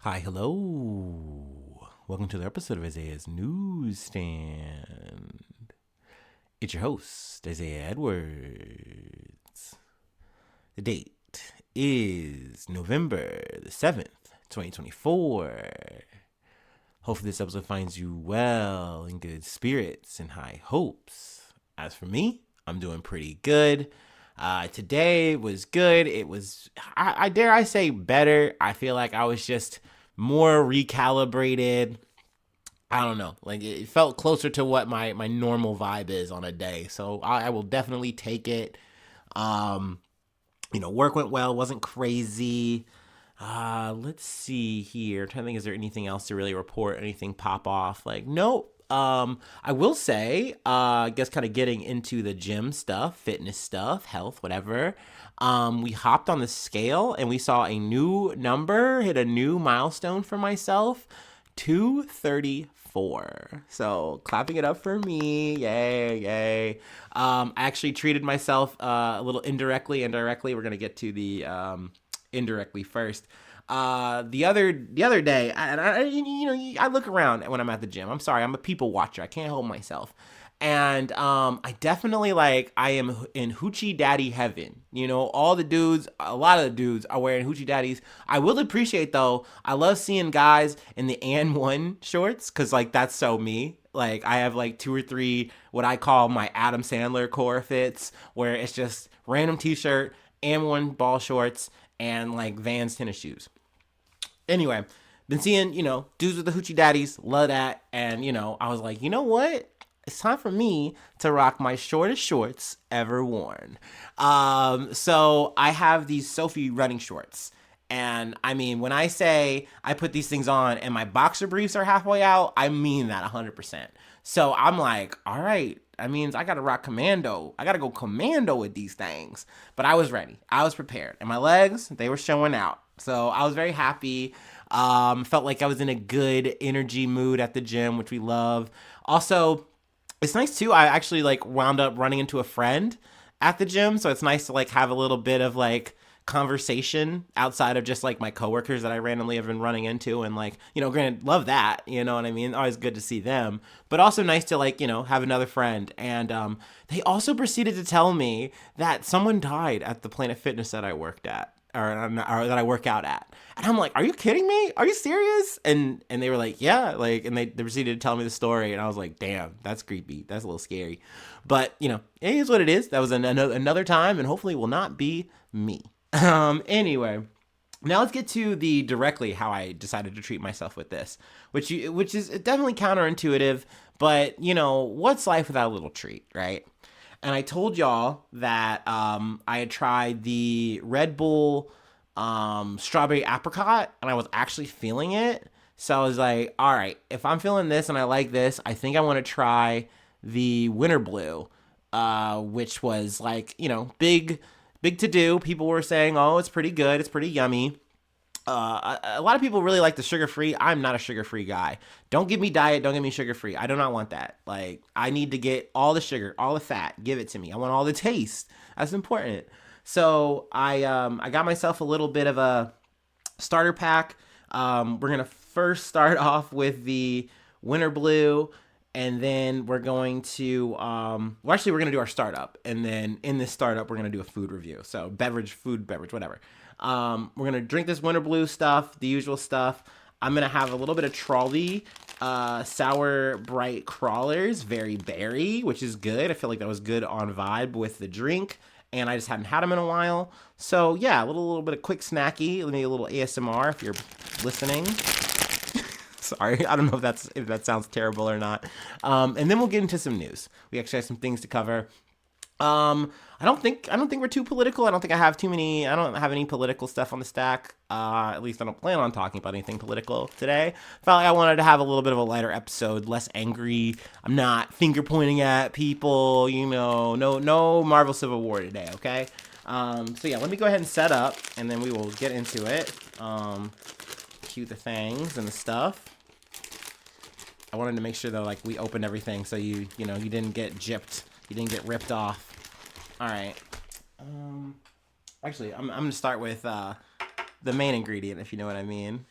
Hi, hello. Welcome to the episode of Isaiah's Newsstand. It's your host, Isaiah Edwards. The date is November the 7th, 2024. Hopefully, this episode finds you well, in good spirits, and high hopes. As for me, I'm doing pretty good. Today was good. It was, I dare I say, better. I feel like I was just more recalibrated. I don't know. Like it felt closer to what my normal vibe is on a day. So I will definitely take it. Um, Work went well. Wasn't crazy. Let's see here. I'm trying to think, is there anything else to really report? Anything pop off? Like, nope. I will say, I guess kind of getting into the gym stuff, fitness stuff, health, whatever. We hopped on the scale and we saw a new number, hit a new milestone for myself, 234. So clapping it up for me. Yay, yay. I actually treated myself a little indirectly. We're going to get to the indirectly first. The other day, I look around when I'm at the gym. I'm sorry, I'm a people watcher. I can't hold myself. And I definitely I am in hoochie daddy heaven. All the dudes, a lot of the dudes are wearing hoochie daddies. I will appreciate though. I love seeing guys in the and one shorts because that's so me. I have two or three what I call my Adam Sandler core fits, where it's just random t-shirt and one ball shorts and Vans tennis shoes. Anyway, been seeing, dudes with the hoochie daddies, love that. And, I was like, you know what? It's time for me to rock my shortest shorts ever worn. So I have these Sophie running shorts. And I mean, when I say I put these things on and my boxer briefs are halfway out, I mean that 100%. So I'm like, all right, that means I got to rock commando. I got to go commando with these things. But I was ready. I was prepared. And my legs, they were showing out. So I was very happy. Felt like I was in a good energy mood at the gym, which we love. Also, it's nice too. I actually wound up running into a friend at the gym. So it's nice to have a little bit of conversation outside of just my coworkers that I randomly have been running into, and granted, love that, you know what I mean? Always good to see them, but also nice to have another friend. And they also proceeded to tell me that someone died at the Planet Fitness that I worked at, or that I work out at. And I'm like, are you kidding me? Are you serious? And they were like, yeah, and they proceeded to tell me the story, and I was like, damn, that's creepy. That's a little scary. But it is what it is. That was another time, and hopefully will not be me. Anyway, now let's get to the directly how I decided to treat myself with this, which is definitely counterintuitive, but what's life without a little treat, right? And I told y'all that I had tried the Red Bull strawberry apricot, and I was actually feeling it. So I was like, all right, if I'm feeling this and I like this, I think I want to try the Winter Blue, which was big to do. People were saying, oh, it's pretty good, it's pretty yummy. A lot of people really like the sugar free. I'm not a sugar free guy. Don't give me diet. Don't give me sugar free. I do not want that. I need to get all the sugar, all the fat. Give it to me. I want all the taste. That's important. So I got myself a little bit of a starter pack. We're gonna first start off with the Winter Blue, and then we're going to we're gonna do our startup, and then in this startup we're gonna do a food review. So food beverage, whatever. We're gonna drink this Winter Blue stuff, the usual stuff. I'm gonna have a little bit of Trolley sour bright crawlers, very berry, which is good. I feel like that was good on vibe with the drink, and I just hadn't had them in a while. So yeah, a little bit of quick snacky. Let me a little ASMR if you're listening. Sorry, I don't know if that sounds terrible or not. And then we'll get into some news. We actually have some things to cover. I don't think we're too political. I don't have any political stuff on the stack. At least I don't plan on talking about anything political today. Felt like I wanted to have a little bit of a lighter episode, less angry. I'm not finger pointing at people, no Marvel Civil War today, okay? So yeah, let me go ahead and set up, and then we will get into it. Cue the things and the stuff. I wanted to make sure that we opened everything so you didn't get gypped. You didn't get ripped off. All right. Actually, I'm gonna start with the main ingredient, if you know what I mean.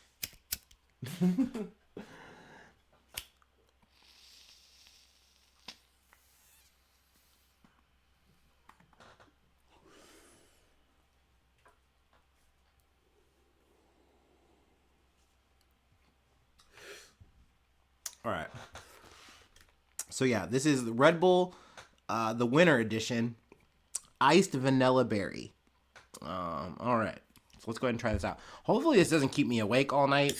All right. So yeah, this is the Red Bull, the winter edition, iced vanilla berry. All right. So let's go ahead and try this out. Hopefully this doesn't keep me awake all night.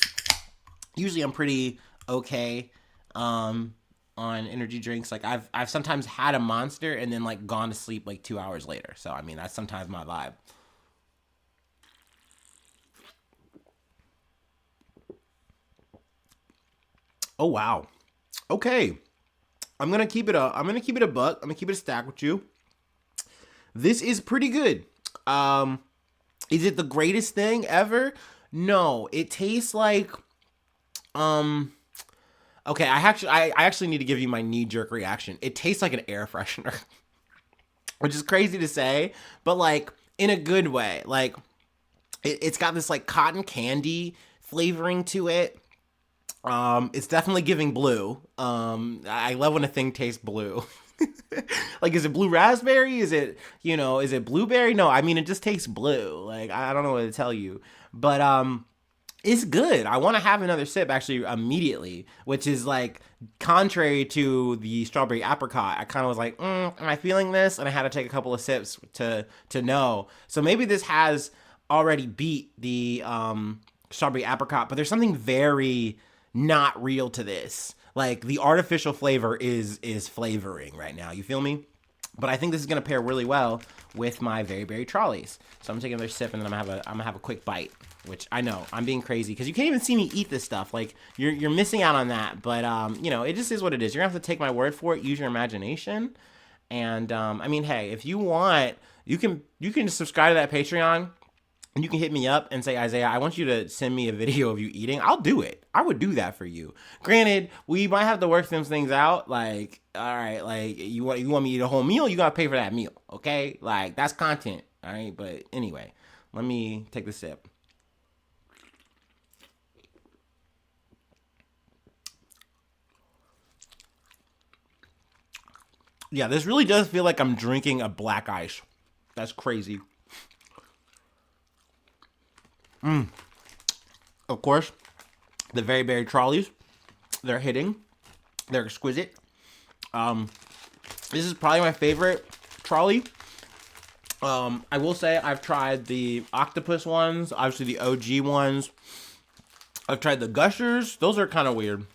Usually I'm pretty okay on energy drinks. Like I've sometimes had a Monster and then like gone to sleep like 2 hours later. So I mean that's sometimes my vibe. Oh wow. Okay. I'm gonna keep it a buck. I'm gonna keep it a stack with you. This is pretty good. Um is it the greatest thing ever? No. It tastes like um okay, I actually need to give you my knee jerk reaction. It tastes like an air freshener, which is crazy to say, but like in a good way. Like it's got this like cotton candy flavoring to it. It's definitely giving blue. I love when a thing tastes blue. Like, is it blue raspberry? Is it, is it blueberry? No, I mean, it just tastes blue. Like, I don't know what to tell you. But, it's good. I want to have another sip actually immediately, which is like contrary to the strawberry apricot. I kind of was like, am I feeling this? And I had to take a couple of sips to know. So maybe this has already beat the strawberry apricot, but there's something very not real to this. Like the artificial flavor is flavoring right now. You feel me? But I think this is gonna pair really well with my very berry trolleys. So I'm gonna take another sip and then I'm gonna have a quick bite. Which I know I'm being crazy because you can't even see me eat this stuff. Like you're missing out on that. But it just is what it is. You're gonna have to take my word for it. Use your imagination. And I mean, hey, if you want, you can subscribe to that Patreon. And you can hit me up and say, Isaiah, I want you to send me a video of you eating. I'll do it. I would do that for you. Granted, we might have to work some things out. Like, all right, like you want me to eat a whole meal, you gotta pay for that meal. Okay? Like, that's content. All right. But anyway, let me take the sip. Yeah, this really does feel like I'm drinking a black ice. That's crazy. Of course, the very berry trolleys, they're hitting. They're exquisite. Um, this is probably my favorite trolley. I will say I've tried the octopus ones, obviously the OG ones. I've tried the gushers. Those are kind of weird.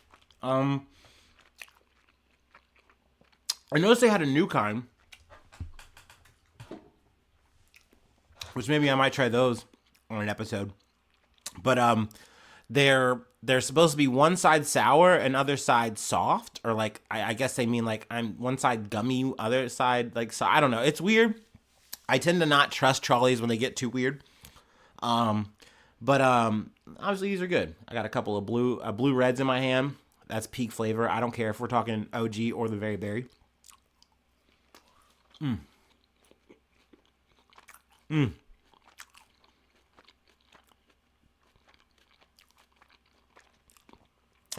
Um, I noticed they had a new kind, which maybe I might try those on an episode. But they're supposed to be one side sour and other side soft, or like I guess they mean like I'm one side gummy, other side like so. I don't know. It's weird. I tend to not trust trolleys when they get too weird. Um, but obviously these are good. I got a couple of blue reds in my hand. That's peak flavor. I don't care if we're talking OG or the very berry.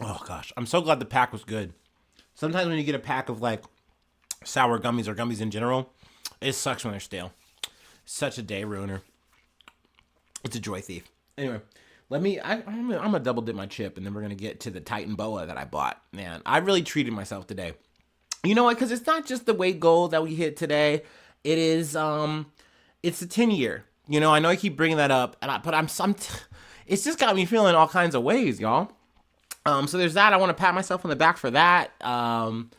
Oh gosh, I'm so glad the pack was good. Sometimes when you get a pack of like sour gummies or gummies in general, it sucks when they're stale. Such a day ruiner. It's a joy thief. Anyway, I'm gonna double dip my chip, and then we're gonna get to the Titan Boa that I bought. Man, I really treated myself today. You know what? Because it's not just the weight goal that we hit today. It is it's the 10 year. I know I keep bringing that up, but I'm some. It's just got me feeling all kinds of ways, y'all. So there's that. I want to pat myself on the back for that. Man,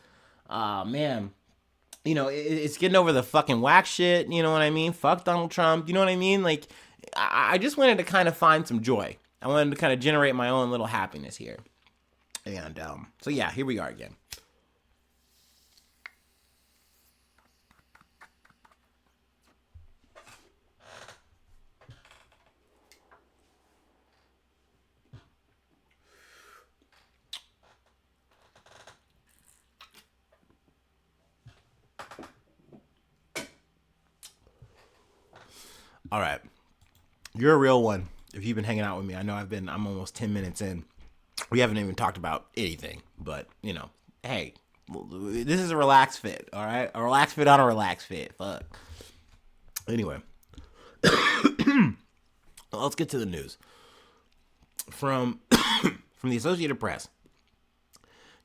it's getting over the fucking whack shit. You know what I mean? Fuck Donald Trump. You know what I mean? Like, I just wanted to kind of find some joy. I wanted to kind of generate my own little happiness here. And so yeah, here we are again. All right, you're a real one. If you've been hanging out with me, I know I'm almost 10 minutes in. We haven't even talked about anything, but hey, this is a relaxed fit, all right? A relaxed fit on a relaxed fit. Fuck. Anyway, let's get to the news. From the Associated Press.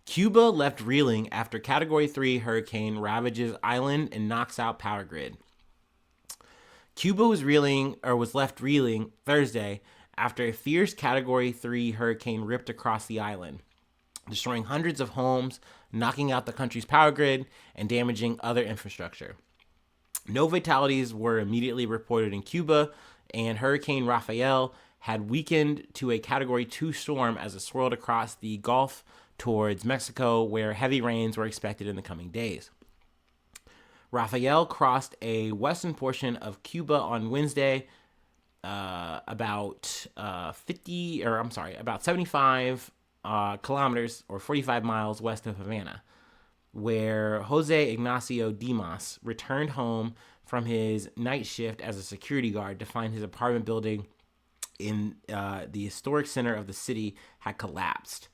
Cuba left reeling after Category 3 hurricane ravages island and knocks out power grid. Cuba was left reeling Thursday after a fierce Category 3 hurricane ripped across the island, destroying hundreds of homes, knocking out the country's power grid, and damaging other infrastructure. No fatalities were immediately reported in Cuba, and Hurricane Rafael had weakened to a Category 2 storm as it swirled across the Gulf towards Mexico, where heavy rains were expected in the coming days. Rafael crossed a western portion of Cuba on Wednesday, about 75 kilometers or 45 miles west of Havana, where Jose Ignacio Dimas returned home from his night shift as a security guard to find his apartment building in the historic center of the city had collapsed.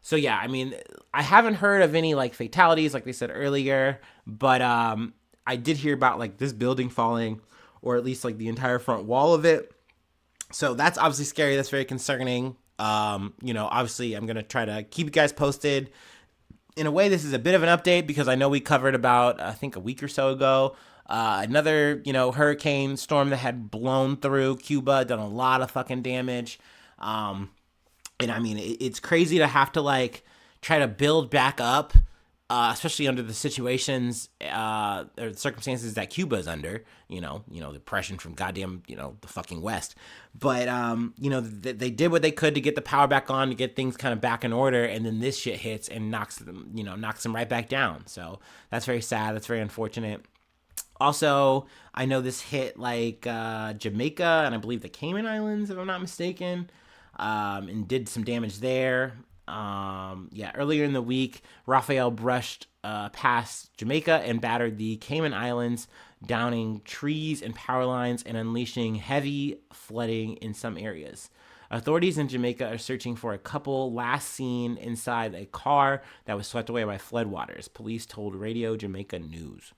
So yeah, I mean, I haven't heard of any like fatalities, like they said earlier, but I did hear about like this building falling, or at least like the entire front wall of it. So that's obviously scary. That's very concerning. Obviously I'm gonna try to keep you guys posted. In a way, this is a bit of an update because I know we covered about, I think, a week or so ago, another, hurricane storm that had blown through Cuba, done a lot of fucking damage. And I mean, it's crazy to have to like try to build back up, especially under the situations or the circumstances that Cuba is under. The oppression from goddamn the fucking West. But they did what they could to get the power back on, to get things kind of back in order, and then this shit hits and knocks them right back down. So that's very sad. That's very unfortunate. Also, I know this hit like Jamaica and I believe the Cayman Islands, if I'm not mistaken. And did some damage there. Earlier in the week, Rafael brushed past Jamaica and battered the Cayman Islands, downing trees and power lines and unleashing heavy flooding in some areas. Authorities in Jamaica are searching for a couple last seen inside a car that was swept away by floodwaters, police told Radio Jamaica News.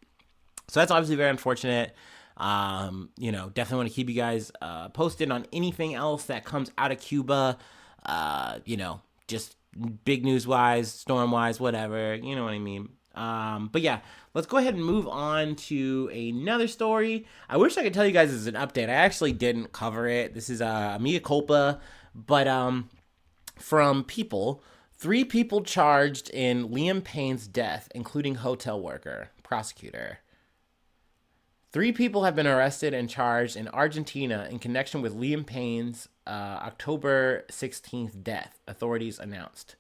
So that's obviously very unfortunate. Definitely want to keep you guys posted on anything else that comes out of Cuba, just big news wise, storm wise, whatever, you know what I mean. But yeah, let's go ahead and move on to another story. I wish I could tell you guys this is an update. I actually didn't cover it. This is a mea culpa, but from People, 3 people charged in Liam Payne's death, including hotel worker, prosecutor. 3 people have been arrested and charged in Argentina in connection with Liam Payne's October 16th death, authorities announced.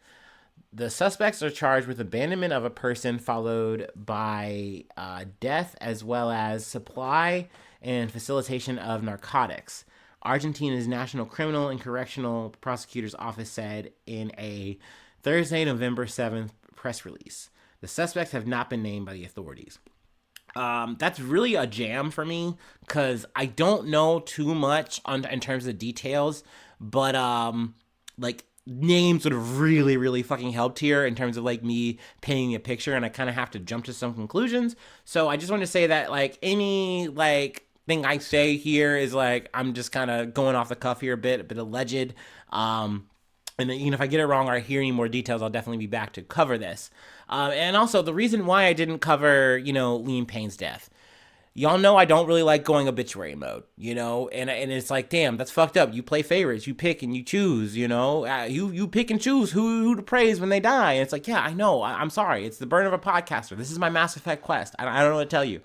The suspects are charged with abandonment of a person followed by death, as well as supply and facilitation of narcotics. Argentina's National Criminal and Correctional Prosecutor's Office said in a Thursday, November 7th press release. The suspects have not been named by the authorities. That's really a jam for me because I don't know too much in terms of details, but names would have really, really fucking helped here in terms of like me painting a picture, and I kind of have to jump to some conclusions. So I just want to say that like any like thing I say here is like I'm just kind of going off the cuff here a bit alleged. And then, if I get it wrong or I hear any more details, I'll definitely be back to cover this. And also, the reason why I didn't cover, Liam Payne's death. Y'all know I don't really like going obituary mode, and it's like, damn, that's fucked up. You play favorites. You pick and you choose, you pick and choose who to praise when they die. And it's like, yeah, I know. I'm sorry. It's the burn of a podcaster. This is my Mass Effect quest. I don't know what to tell you.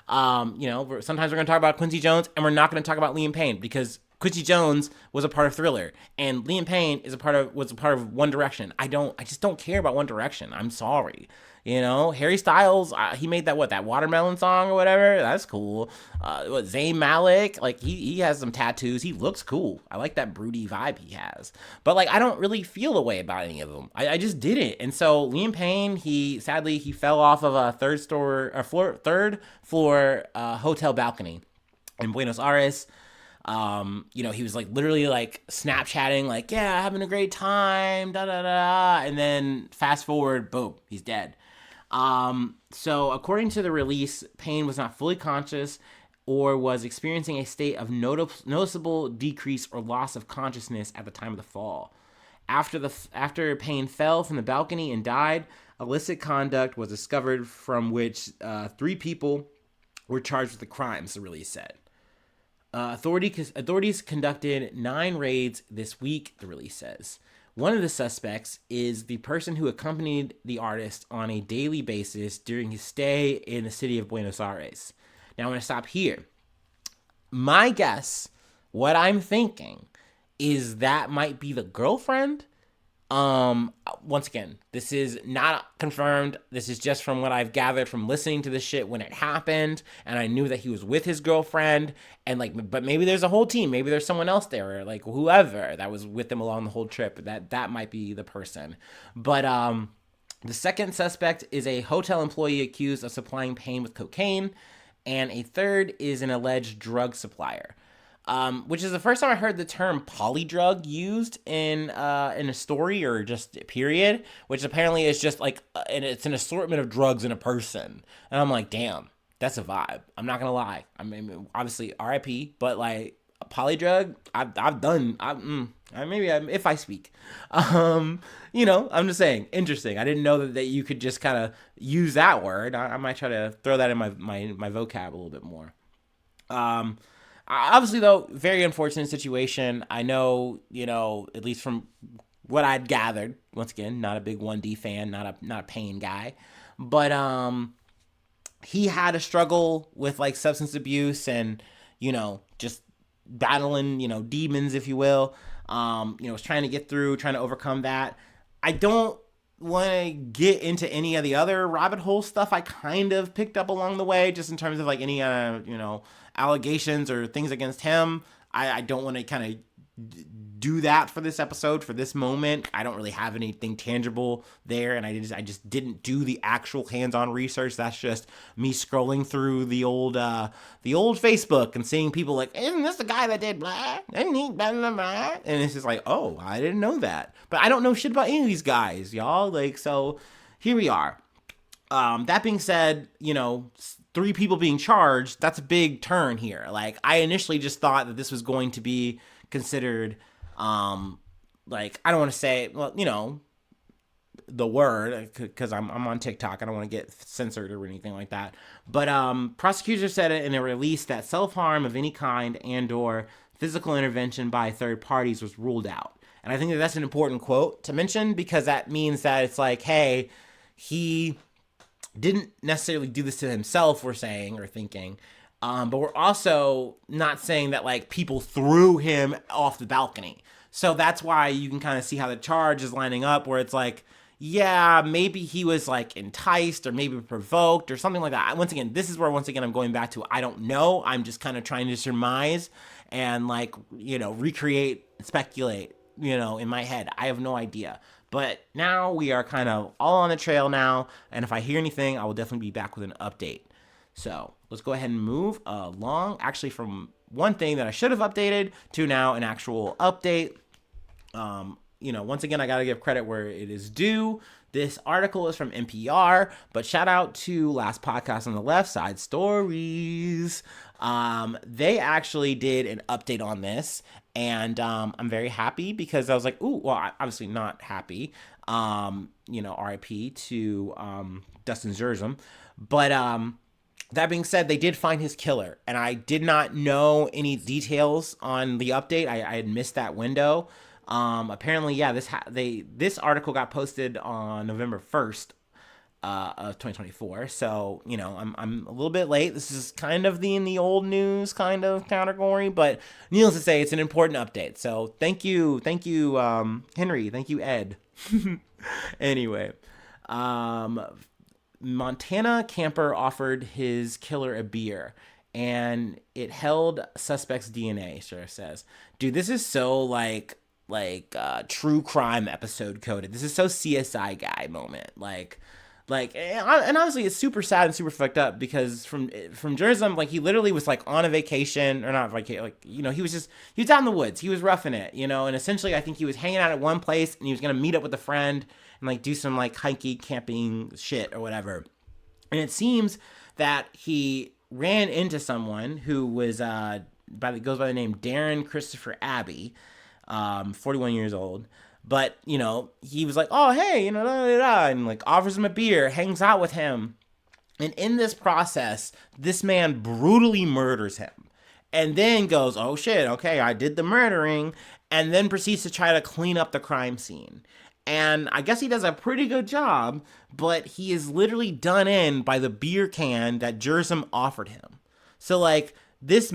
Sometimes we're going to talk about Quincy Jones, and we're not going to talk about Liam Payne because Quincy Jones was a part of Thriller, and Liam Payne was a part of One Direction. I just don't care about One Direction. I'm sorry. Harry Styles, he made that Watermelon song or whatever. That's cool. Zayn Malik, like he has some tattoos. He looks cool. I like that broody vibe he has. But like, I don't really feel a way about any of them. I just didn't. And so Liam Payne, he sadly fell off of a third floor hotel balcony in Buenos Aires. He was like literally like Snapchatting, like, yeah, having a great time, da da da. And then fast forward, boom, he's dead. So according to the release, Payne was not fully conscious or was experiencing a state of noticeable decrease or loss of consciousness at the time of the fall. After Payne fell from the balcony and died, illicit conduct was discovered from which 3 people were charged with the crimes, the release said. Authorities conducted 9 raids this week, the release says. One of the suspects is the person who accompanied the artist on a daily basis during his stay in the city of Buenos Aires. Now, I'm going to stop here. My guess, what I'm thinking, is that might be the girlfriend. Once again, this is not confirmed. This is just from what I've gathered from listening to this shit when it happened, and I knew that he was with his girlfriend, and like, but maybe there's a whole team, maybe there's someone else there, or like whoever that was with them along the whole trip. That might be the person. But the second suspect is a hotel employee accused of supplying Payne with cocaine, and a third is an alleged drug supplier. Which is the first time I heard the term polydrug used in a story or just period, which apparently is just like, and it's an assortment of drugs in a person. And I'm like, damn, that's a vibe. I'm not gonna lie. I mean, obviously R.I.P., but like a polydrug, if I speak, I'm just saying, interesting. I didn't know that you could just kind of use that word. I might try to throw that in my vocab a little bit more. Obviously, though, very unfortunate situation. I know, at least from what I'd gathered. Once again, not a big 1D fan, not a Payne guy, but he had a struggle with like substance abuse and just battling demons, if you will. Was trying to get through, trying to overcome that. I don't want to get into any of the other rabbit hole stuff I kind of picked up along the way, just in terms of like any allegations or things against him. I don't want to kind of do that for this episode, for this moment. I don't really have anything tangible there, and I just didn't do the actual hands-on research. That's just me scrolling through the old Facebook and seeing people like, isn't this the guy that did blah? And he blah blah blah? And it's just like, oh, I didn't know that. But I don't know shit about any of these guys, y'all. Like, so here we are. That being said, 3 people being charged, that's a big turn here. Like, I initially just thought that this was going to be considered, like, I don't want to say, well, the word, because I'm on TikTok. I don't want to get censored or anything like that. But prosecutors said it in a release that self-harm of any kind and or physical intervention by third parties was ruled out. And I think that that's an important quote to mention, because that means that it's like, hey, he didn't necessarily do this to himself, we're saying or thinking. But we're also not saying that like people threw him off the balcony. So that's why you can kind of see how the charge is lining up, where it's like, yeah, maybe he was like enticed or maybe provoked or something like that. Once again, this is where I'm going back to, I don't know. I'm just kind of trying to surmise and like, recreate, speculate, in my head. I have no idea. But now we are kind of all on the trail now. And if I hear anything, I will definitely be back with an update. So let's go ahead and move along. Actually, from one thing that I should have updated to now an actual update. Once again, I got to give credit where it is due. This article is from NPR, but shout out to Last Podcast on the Left Side Stories. They actually did an update on this, and I'm very happy, because I was like, ooh, well, obviously not happy. RIP to Dustin Zerzum. But that being said, they did find his killer, and I did not know any details on the update. I had missed that window. Apparently, yeah, this article got posted on November 1st of 2024. So, I'm a little bit late. This is kind of in the old news kind of category, but needless to say, it's an important update. So thank you, Henry. Thank you, Ed. Anyway, Montana camper offered his killer a beer, and it held suspect's DNA, sheriff says. Dude, this is so like true crime episode coded. This is so CSI guy moment. Like Like, and honestly, it's super sad and super fucked up because from journalism, like he literally was like on a vacation or not vacation, like he was out in the woods, he was roughing it, and essentially I think he was hanging out at one place and he was gonna meet up with a friend and like do some like hiking, camping shit or whatever, and it seems that he ran into someone who was goes by the name Darren Christopher Abbey, 41 years old. But, he was like, oh, hey, da, da, da, and like offers him a beer, hangs out with him. And in this process, this man brutally murders him. And then goes, oh shit, okay, I did the murdering. And then proceeds to try to clean up the crime scene. And I guess he does a pretty good job, but he is literally done in by the beer can that Jersum offered him. So like this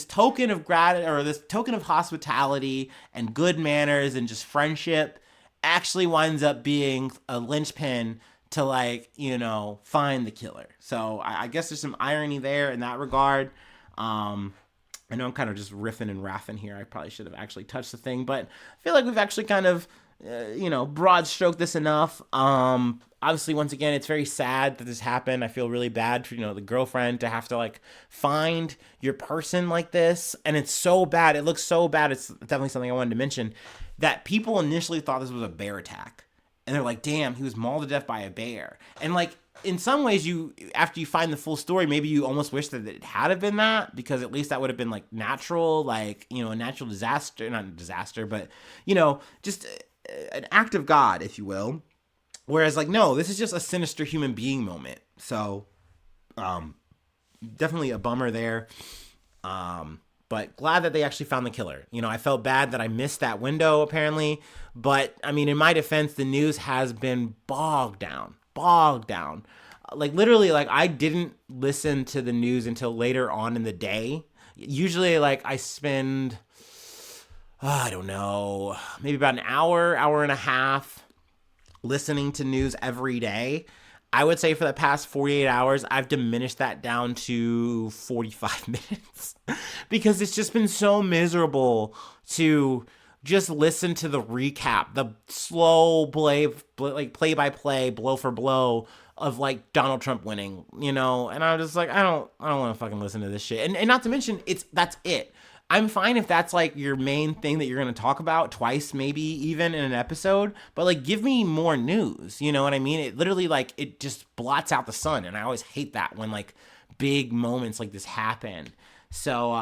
token of gratitude, or this token of hospitality and good manners and just friendship actually winds up being a linchpin to like, find the killer. So I guess there's some irony there in that regard. I know I'm kind of just riffing and raffing here. I probably should have actually touched the thing, but I feel like we've actually kind of, broad stroke this enough. Obviously, once again, it's very sad that this happened. I feel really bad for, the girlfriend to have to like find your person like this. And it's so bad. It looks so bad. It's definitely something I wanted to mention, that people initially thought this was a bear attack. And they're like, damn, he was mauled to death by a bear. And like, in some ways, after you find the full story, maybe you almost wish that it had have been that, because at least that would have been like natural, like, a natural disaster, not a disaster, but, just an act of God, if you will. Whereas like, no, this is just a sinister human being moment. So, definitely a bummer there. But glad that they actually found the killer. I felt bad that I missed that window apparently, but I mean, in my defense, the news has been bogged down. Like literally, like I didn't listen to the news until later on in the day. Usually like I spend, I don't know, maybe about an hour and a half listening to news every day. I would say for the past 48 hours, I've diminished that down to 45 minutes because it's just been so miserable to just listen to the recap, the slow play by play, blow for blow of like Donald Trump winning, and I'm just like, I don't want to fucking listen to this shit. And not to mention, that's it. I'm fine if that's like your main thing that you're going to talk about twice, maybe even in an episode, but like give me more news. You know what I mean? It literally like, it just blots out the sun. And I always hate that when like big moments like this happen. So,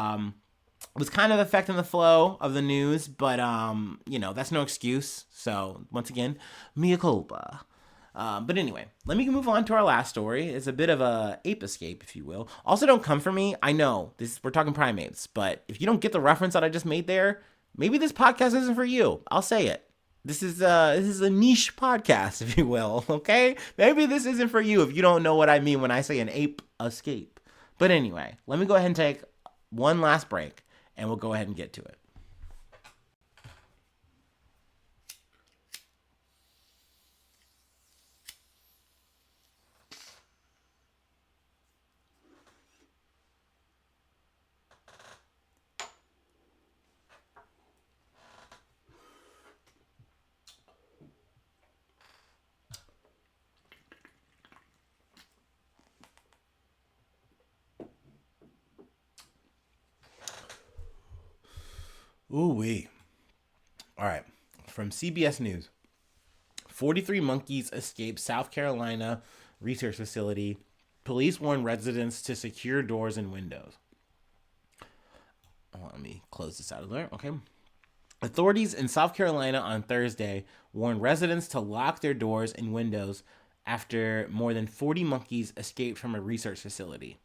it was kind of affecting the flow of the news, but that's no excuse. So once again, mea culpa. But anyway, let me move on to our last story. It's a bit of a ape escape, if you will. Also, don't come for me. I know we're talking primates, but if you don't get the reference that I just made there, maybe this podcast isn't for you. I'll say it. This is a niche podcast, if you will. Okay, maybe this isn't for you if you don't know what I mean when I say an ape escape. But anyway, let me go ahead and take one last break, and we'll go ahead and get to it. Ooh wee. All right. From CBS News. 43 monkeys escape South Carolina research facility. Police warn residents to secure doors and windows. Oh, let me close this out of there. Okay. Authorities in South Carolina on Thursday warned residents to lock their doors and windows after more than 40 monkeys escaped from a research facility.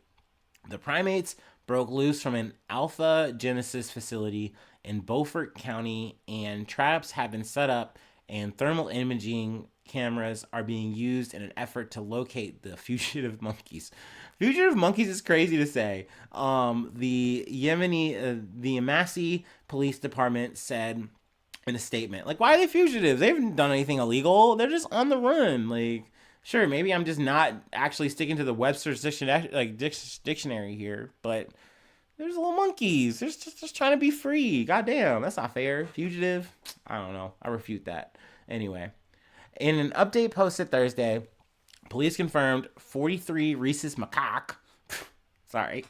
The primates broke loose from an Alpha Genesis facility in Beaufort County, and traps have been set up and thermal imaging cameras are being used in an effort to locate the fugitive monkeys. Fugitive monkeys is crazy to say. The Yemeni Police Department said in a statement, like, why are they fugitives? They haven't done anything illegal. They're just on the run. Like, sure, maybe I'm just not actually sticking to the Webster's dictionary here, but there's little monkeys. They're just trying to be free. Goddamn, that's not fair. Fugitive? I don't know. I refute that. Anyway, In an update posted Thursday, police confirmed 43 rhesus macaque, sorry,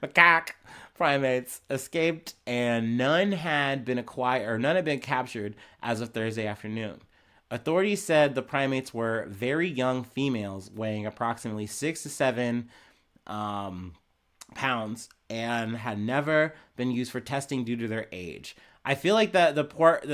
macaque primates escaped, and none had been acquired or none had been captured as of Thursday afternoon. Authorities said the primates were very young females weighing approximately 6 to 7 um, pounds and had never been used for testing due to their age. I feel like the part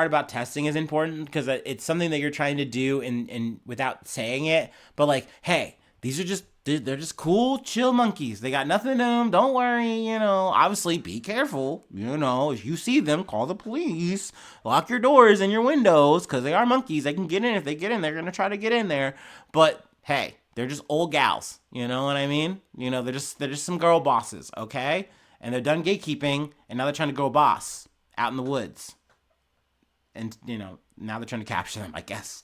about testing is important because it's something that you're trying to do in without saying it. But like, hey, these are just they're just cool, chill monkeys. They got nothing in them. Don't worry, Obviously, be careful. If you see them, call the police. Lock your doors and your windows because they are monkeys. They can get in. If they get in, they're gonna try to get in there. But hey, they're just old gals. You know what I mean? They're just some girl bosses, okay? And they're done gatekeeping, and now they're trying to go boss out in the woods. And now they're trying to capture them, I guess.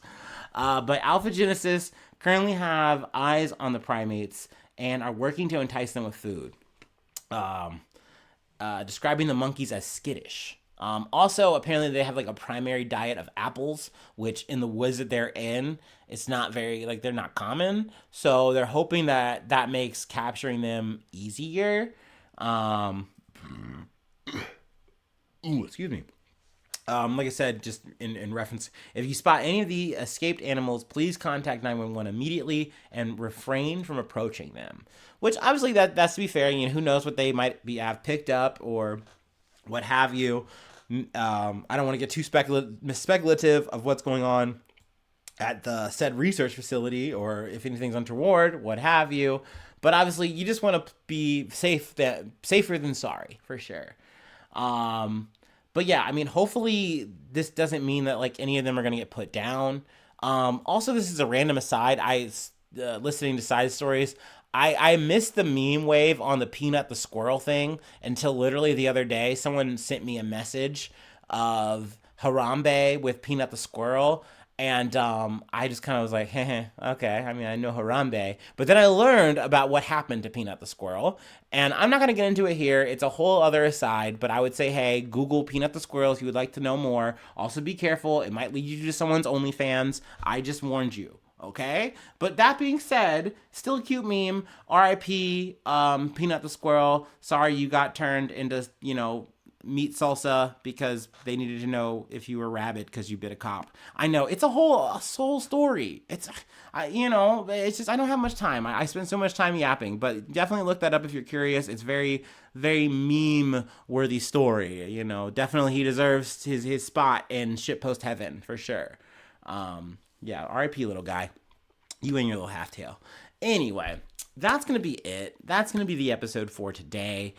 But Alpha Genesis currently have eyes on the primates and are working to entice them with food. Describing the monkeys as skittish. Also, apparently they have like a primary diet of apples, which in the woods that they're in, it's not very, like, they're not common. So they're hoping that makes capturing them easier. Excuse me. Like I said, just in reference, if you spot any of the escaped animals, please contact 911 immediately and refrain from approaching them. Which obviously that's to be fair. Who knows what they might have picked up or what have you. I don't want to get too speculative of what's going on at the said research facility or if anything's untoward, what have you. But obviously, you just want to be safer than sorry, for sure. But yeah, I mean, hopefully this doesn't mean that like any of them are going to get put down. Also, this is a random aside. Listening to side stories, I missed the meme wave on the Peanut the Squirrel thing until literally the other day. Someone sent me a message of Harambe with Peanut the Squirrel. And I just kind of was like, heh, okay. I mean, I know Harambe. But then I learned about what happened to Peanut the Squirrel. And I'm not going to get into it here. It's a whole other aside. But I would say, hey, Google Peanut the Squirrel if you would like to know more. Also, be careful. It might lead you to someone's OnlyFans. I just warned you. Okay? But that being said, still a cute meme. R.I.P. Peanut the Squirrel. Sorry you got turned into, meat salsa because they needed to know if you were rabid because you bit a cop. I know it's a whole story. It's just I don't have much time. I spend so much time yapping, but definitely look that up if you're curious. It's very, very meme worthy story. Definitely he deserves his spot in shitpost heaven for sure. Yeah, R.I.P. little guy. You and your little half tail. Anyway, that's gonna be it. That's gonna be the episode for today.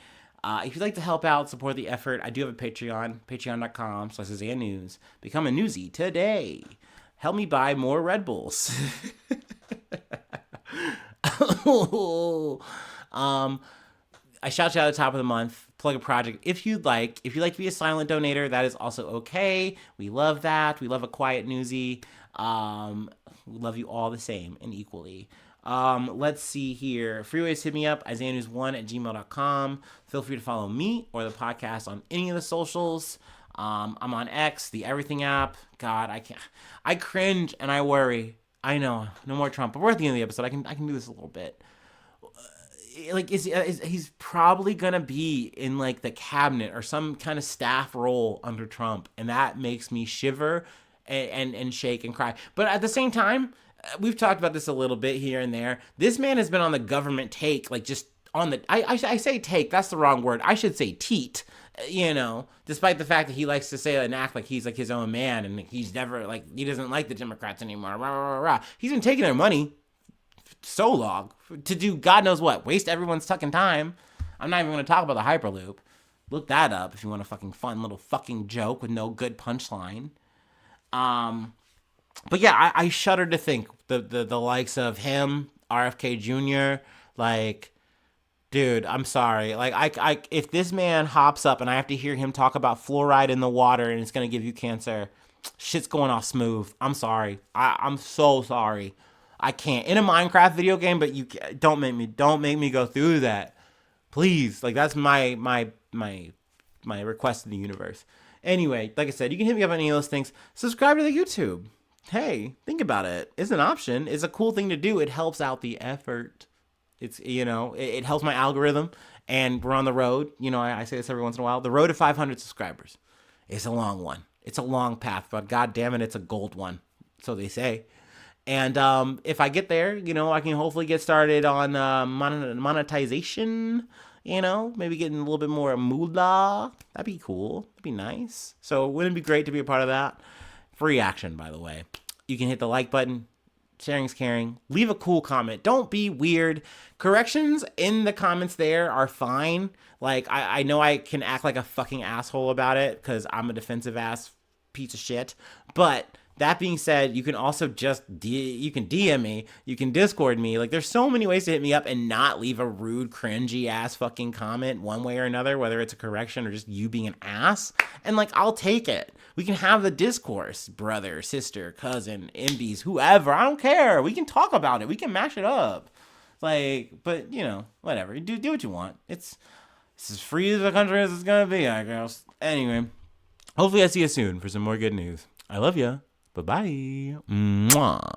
If you'd like to help out, support the effort, I do have a Patreon, patreon.com/IsaiahNews. Become a newsie today. Help me buy more Red Bulls. I shout you out at the top of the month. Plug a project if you'd like. If you'd like to be a silent donator, that is also okay. We love that. We love a quiet newsie. We love you all the same and equally. Let's see here. Free ways to hit me up, IsaiahNews1@gmail.com. Feel free to follow me or the podcast on any of the socials. I'm on X, the Everything app. God, I cringe and I worry. I know, no more Trump. But we're at the end of the episode. I can do this a little bit. He's probably gonna be in like the cabinet or some kind of staff role under Trump, and that makes me shiver and shake and cry. But at the same time, we've talked about this a little bit here and there. This man has been on the government take, like just on the, I say take, that's the wrong word. I should say teat, despite the fact that he likes to say and act like he's like his own man and he's never like, he doesn't like the Democrats anymore. Rah, rah, rah, rah. He's been taking their money so long to do God knows what, waste everyone's fucking time. I'm not even going to talk about the Hyperloop. Look that up if you want a fucking fun little fucking joke with no good punchline. But yeah, I shudder to think the likes of him, RFK Jr., like, dude, I'm sorry. Like, I if this man hops up and I have to hear him talk about fluoride in the water and it's going to give you cancer, shit's going off smooth. I'm sorry. I'm so sorry. I can't. In a Minecraft video game, but you don't make me go through that. Please. Like, that's my request to the universe. Anyway, like I said, you can hit me up on any of those things. Subscribe to the YouTube. Hey, think about it. It's an option. It's a cool thing to do. It helps out the effort. It's, it helps my algorithm, and we're on the road. I say this every once in a while. The road to 500 subscribers. It's a long one. It's a long path, but god damn it, it's a gold one. So they say. And if I get there, I can hopefully get started on monetization. Maybe getting a little bit more moolah. That'd be cool. That'd be nice. So wouldn't it be great to be a part of that? Free action, by the way. You can hit the like button. Sharing's caring. Leave a cool comment. Don't be weird. Corrections in the comments there are fine. Like, I know I can act like a fucking asshole about it because I'm a defensive ass piece of shit. But that being said, you can also you can DM me, you can Discord me. Like, there's so many ways to hit me up and not leave a rude, cringy ass fucking comment one way or another, whether it's a correction or just you being an ass. And like, I'll take it. We can have the discourse, brother, sister, cousin, indies, whoever. I don't care. We can talk about it. We can mash it up. Like, but whatever. Do what you want. It's as free as the country as it's gonna be, I guess. Anyway, hopefully I see you soon for some more good news. I love ya. Bye-bye. Mwah.